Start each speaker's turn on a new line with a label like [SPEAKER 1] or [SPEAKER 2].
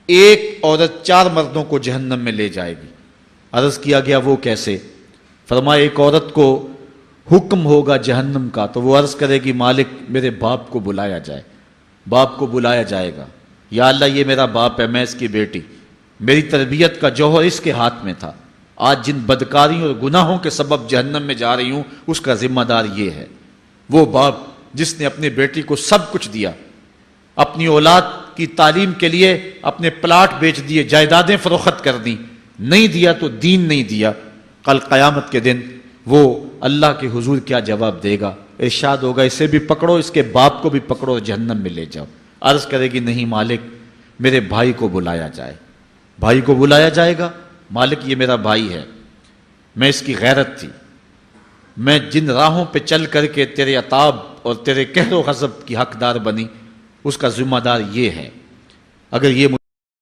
[SPEAKER 1] ایک عورت 4 مردوں کو جہنم میں لے جائے گی۔ عرض کیا گیا وہ کیسے؟ فرمایا ایک عورت کو حکم ہوگا جہنم کا تو وہ عرض کرے گی مالک میرے باپ کو بلایا جائے۔ باپ کو بلایا جائے گا، یا اللہ یہ میرا باپ ہے، میں اس کی بیٹی، میری تربیت کا جوہر اس کے ہاتھ میں تھا، آج جن بدکاریوں اور گناہوں کے سبب جہنم میں جا رہی ہوں اس کا ذمہ دار یہ ہے۔ وہ باپ جس نے اپنے بیٹی کو سب کچھ دیا، اپنی اولاد کی تعلیم کے لیے اپنے پلاٹ بیچ دیے، جائیدادیں فروخت کر دیں، نہیں دیا تو دین نہیں دیا، کل قیامت کے دن وہ اللہ کے حضور کیا جواب دے گا؟ ارشاد ہوگا اسے بھی پکڑو، اس کے باپ کو بھی پکڑو اور جہنم میں لے جاؤ۔ عرض کرے گی نہیں مالک میرے بھائی کو بلایا جائے۔ بھائی کو بلایا جائے گا، مالک یہ میرا بھائی ہے، میں اس کی غیرت تھی، میں جن راہوں پہ چل کر کے تیرے عتاب اور تیرے قہر و غضب کی حقدار بنی اس کا ذمہ دار یہ ہے، اگر یہ